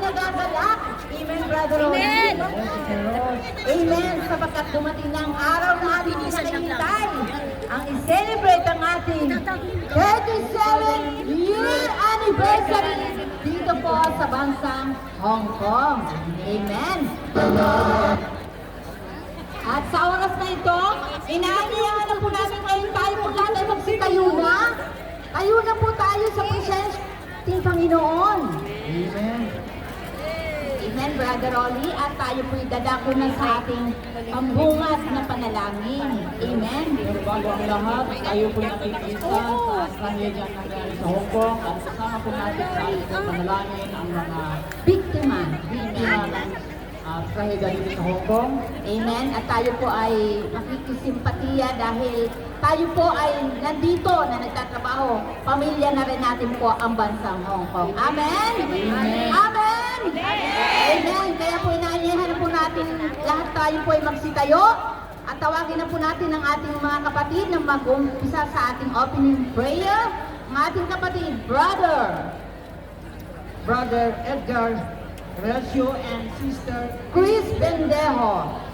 nagagalak. Amen, Brother Ronnie. Amen. Amen. Sapagkat dumating na ang araw na ating hinahintay. Ang i-celebrate ang ating 37-year anniversary dito po sa bansang Hong Kong. Amen. At sa oras na ito, inaanyayahan na po namin ngayon tayo po lahat ay magsitayo na. Tayo na po tayo sa presensya ng Panginoon. Amen. Amen, Brother Rolly. At tayo po dadako na sa ating pambungad na panalangin. Amen. Pero bago ang lahat, tayo po nakikita sa trahedya na nangyari sa Hong Kong at kasama po natin sa ating panalangin ang mga Biktima. biktima ng trahedya dito sa Hong Kong. Amen. At tayo po ay makikisimpatiya dahil tayo po ay nandito na nagtatrabaho. Pamilya na rin natin po ang bansang Hong Kong. Amen? Amen. Amen? Amen. Kaya po inaanyayahan na po natin lahat tayo po ay magsitayo at tawagin na po natin ang ating mga kapatid na mag-umpisa sa ating opening prayer. Ang ating kapatid, Brother Edgar Recio and Sister Chris Bendejo.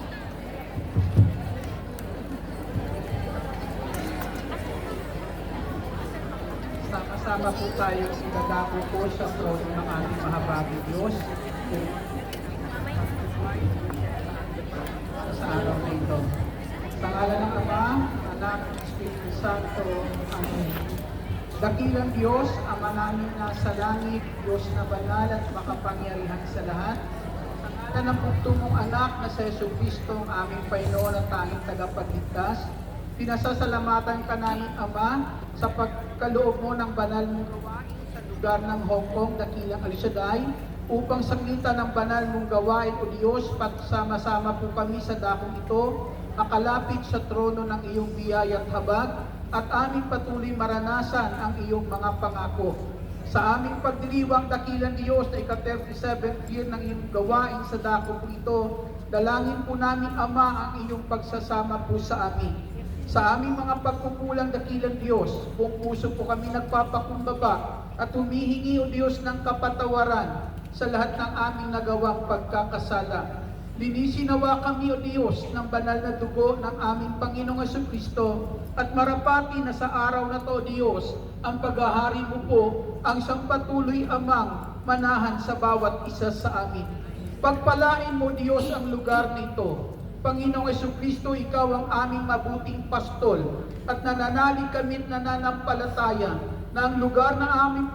sama-sama po tayo dadako po sa trono ng ating mahabaging Diyos sa araw na ito. Sa ngalan ng Ama, Anak, Espiritu Santo. Amen. Dakilang Diyos, Ama namin nasa langit, Diyos na banal at makapangyarihan sa lahat. Sa ngalan ng pagtumong anak na sa Jesucristo, ang aming Panginoon at tanging tagapagligtas, pinasasalamatan ka namin, Ama, sa pagkaloob mo ng banal mong gawain sa lugar ng Hong Kong, dakilang El Shaddai, upang saglitan ng banal mong gawain, O Diyos, pagsama-sama po kami sa dakong ito, makalapit sa trono ng iyong biyaya at habag, at aming patuloy maranasan ang iyong mga pangako. Sa aming pagdiriwang dakilang Diyos na ika-37th year ng iyong gawain sa dako po ito, dalangin po namin, Ama, ang iyong pagsasama po sa amin. Sa aming mga pagkukulang dakilang Diyos, buong puso po kami nagpapakumbaba at humihingi, O Diyos, ng kapatawaran sa lahat ng aming nagawang pagkakasala. Linisinawa kami, O Diyos, ng banal na dugo ng aming Panginoong Jesucristo at marapati na sa araw na to, O Diyos, ang paghahari mo po ang siyang patuloy amang manahan sa bawat isa sa amin. Pagpalain mo, Diyos, ang lugar nito. Panginoong Jesucristo, ikaw ang aming mabuting pastol at nananalig kami at nananampalataya na ang lugar na aming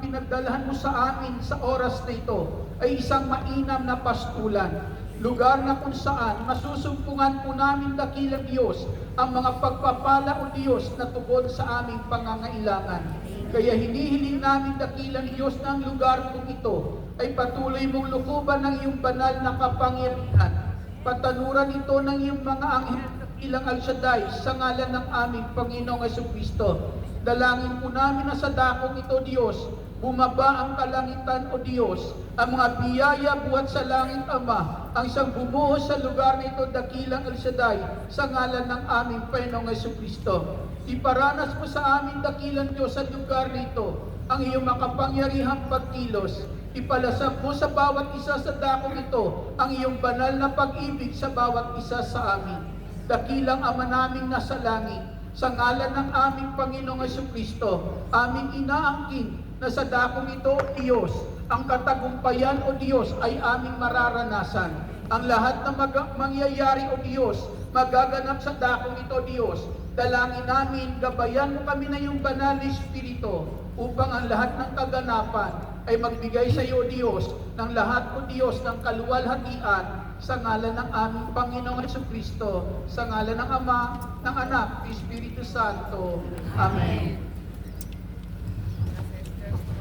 pinagdalahan mo sa amin sa oras na ito ay isang mainam na pastulan. Lugar na kung saan masusumpungan po namin dakilang Diyos ang mga pagpapala, O Diyos, na tungkol sa aming pangangailangan. Kaya hinihiling namin dakilang Diyos na ang lugar kong ito ay patuloy mong lukuban ng iyong banal na kapangyarihan. Patanuran ito ng iyong mga anghel ilang El Shaddai sa ngalan ng aming Panginoong Jesucristo. Dalangin po namin na sa dakong ito, Diyos, bumaba ang kalangitan, O Diyos, ang mga biyaya buhat sa langit, Ama, ang siyang bumuhos sa lugar nito, dakilang El Shaddai, sa ngalan ng aming Panginoong Jesucristo. Iparanas mo sa amin, dakilang Diyos, sa lugar nito, ang iyong makapangyarihang pagkilos. Ipalasap mo sa bawat isa sa dakong ito ang iyong banal na pag-ibig sa bawat isa sa amin. Dakilang Ama naming nasa langit, sa ngalan ng aming Panginoong Jesucristo, aming inaangkin na sa dakong ito, Diyos, ang katagumpayan, O Diyos, ay aming mararanasan. Ang lahat na mangyayari, O Diyos, magaganap sa dakong ito, Diyos. Dalangin namin, gabayan mo kami na iyong banal na Espiritu upang ang lahat ng kaganapan ay magbigay sa iyo, Diyos, ng lahat, O Diyos, ng kaluwalhatian sa ngalan ng aming Panginoong Jesucristo, sa ngalan ng Ama, ng Anak, ng Espiritu Santo. Amen.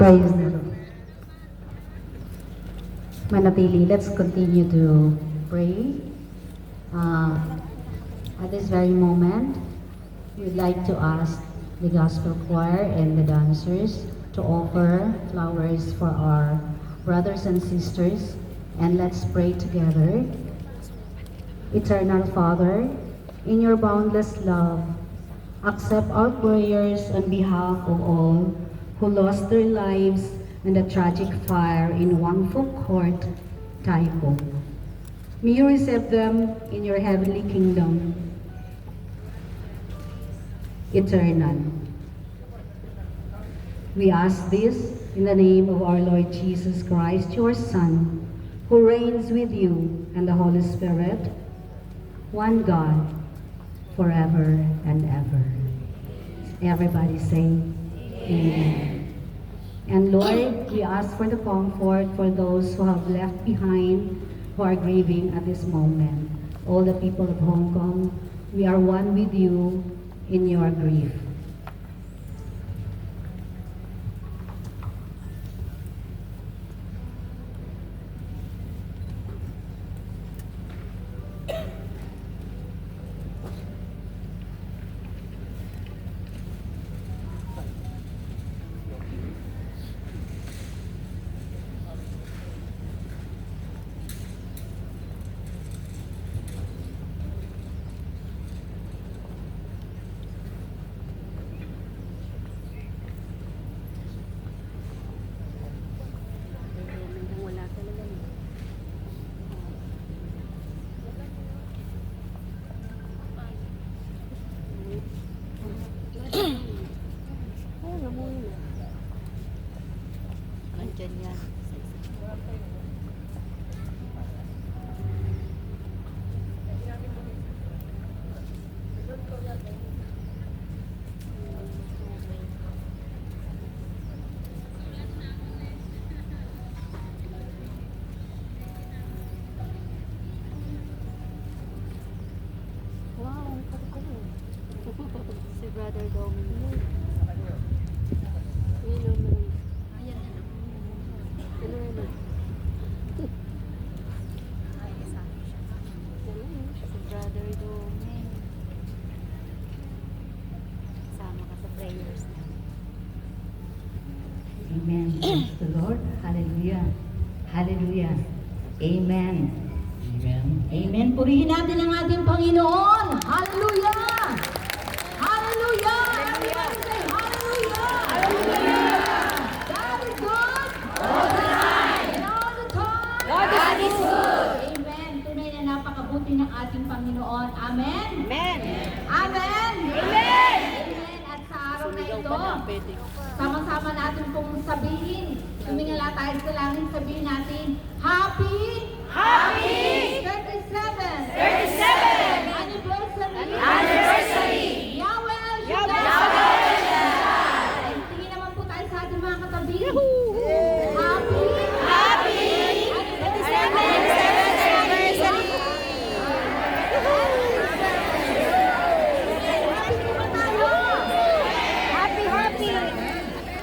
Praise the Lord. Manatili, let's continue to pray. At this very moment, we'd like to ask the gospel choir and the dancers to offer flowers for our brothers and sisters, and let's pray together. Eternal Father, in your boundless love, accept our prayers on behalf of all who lost their lives and the tragic fire in Wangfuk Court, Taipo. May you receive them in your heavenly kingdom, eternal. We ask this in the name of our Lord Jesus Christ, your Son, who reigns with you and the Holy Spirit, one God, forever and ever. Everybody say, Amen. And Lord, we ask for the comfort for those who have left behind, who are grieving at this moment. All the people of Hong Kong, we are one with you in your grief. Nandyan yan. Wow, ang kapal. Si Brother Dominic. Hello, man. Hello, man. Si Brother Dominic. Sama ka sa prayers na. Amen. Praise the Lord. Hallelujah. Hallelujah. Amen. Amen. Amen. Purihin natin ang ating Panginoon. Hallelujah! Hallelujah! Everybody say hallelujah! Hallelujah! God is good. All the time. And all the time. God is good. Amen. Tunay na napakabuti ng ating Panginoon. Amen. Amen! Amen. Amen. Amen. At sa araw na ito, sama-sama natin pong sabihin, tumingala tayo sa langit, sabihin natin, Happy 37 Anniversary! Yahweh El Shaddai! Tingin naman po tayo sa ating mga katabi. Happy 37th Anniversary! Happy po ba tayo? Happy!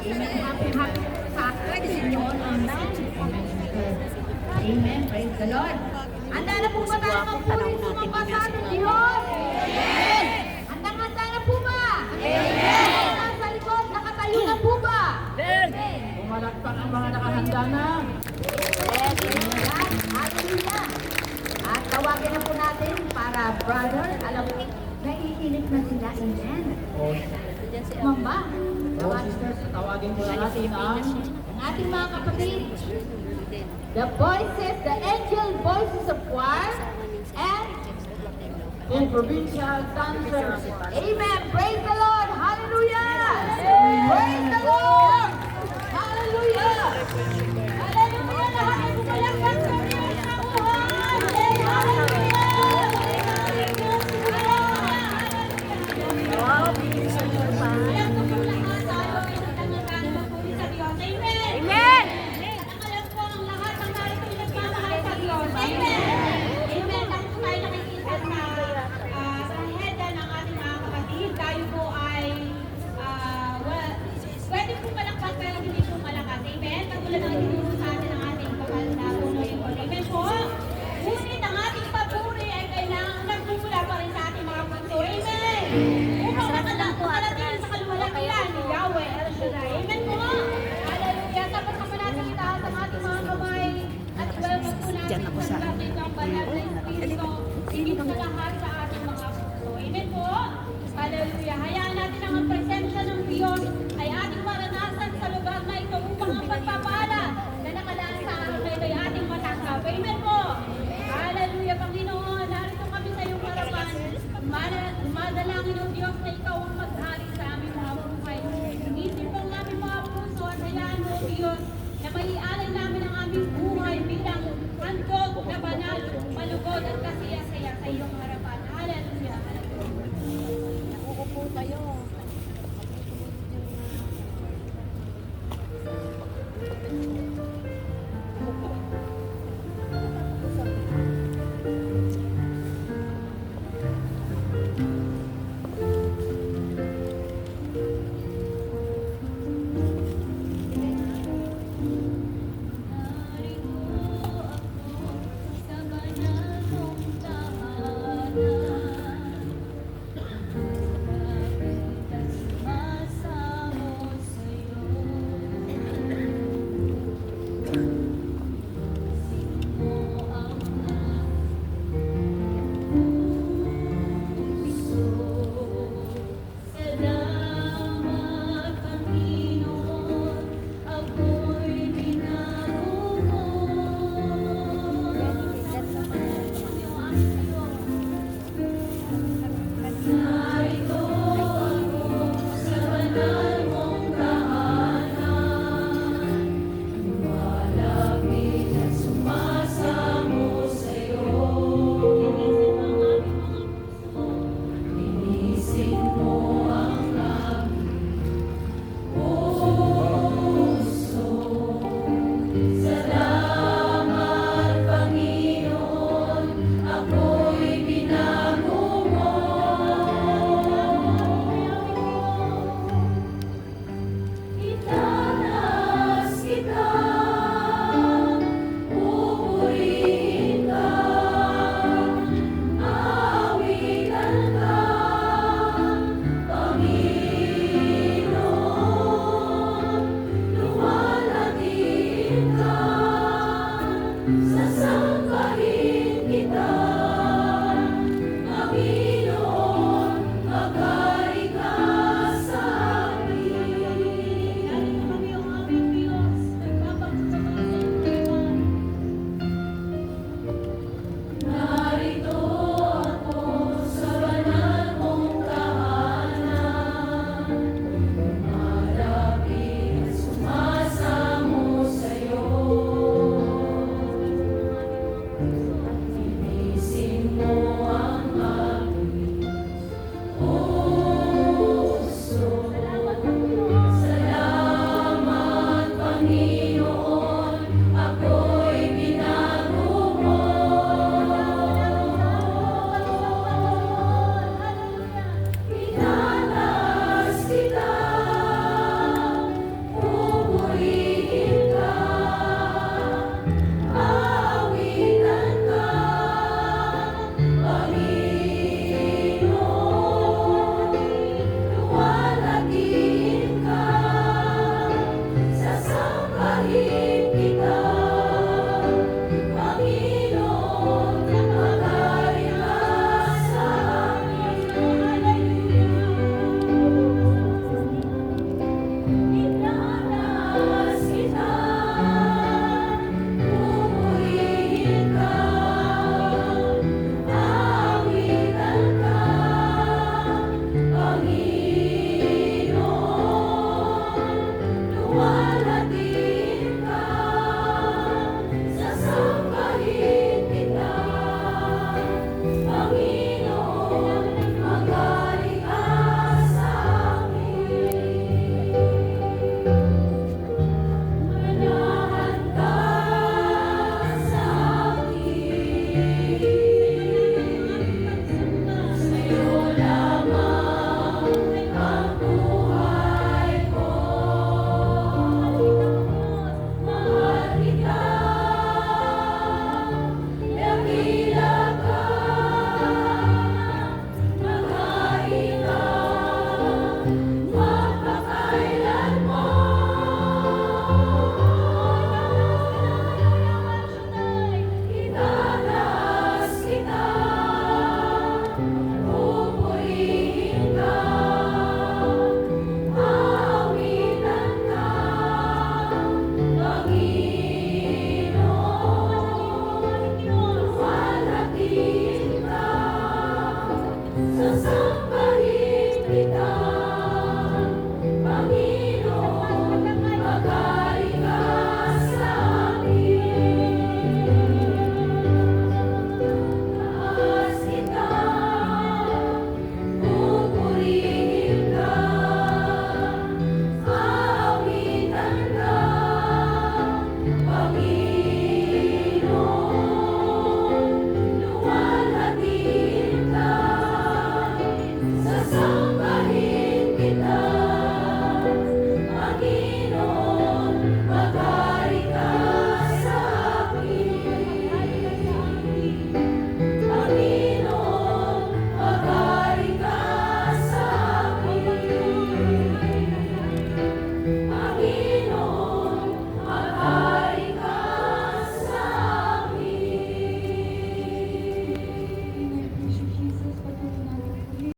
Amen. Happy sa atin yun. Amen. Praise the Lord. Handa na po ba tayo magpuri sumamba sa ating Diyos? Amen. Handang-handa na po ba? Amen. Nasa likod, nakatayo na po ba? Amen. Pumalakpak ang mga nakahanda na. Hallelujah. At tawagin na po natin para brother, alam mo, naiinip na sila. Amen. Mamba. Oh, sisters, tawagin po na natin ang Ang ating mga kapatid, the voices, the angel voices of choir, and in provincial dancers. amen. Praise the Lord. Hallelujah. Praise the Lord. Hallelujah. Hallelujah. Lahat ay pumalakpak sa Diyos na buhay. Hallelujah. Amen! Alam po ang lahat ng narito pinagmamahal sa Diyos. Amen. Amen. Ako po tayo nakikita sa heda ng ating mga kapatid. Tayo po ay pwede po malakpas pero hindi po malakas. Amen. Katulad ng tinuro sa atin ng ating kapal na punoy po. Amen po. Ngunit ang ating papuri ay kailangan nagmumula pa rin sa ating mga puso. Amen. Upang makalating sa kaluwalhatian ni Yahweh El Shaddai. Amen po. Hallelujah. Dapat naman natin itaas ang ating mga kamay at welcome po natin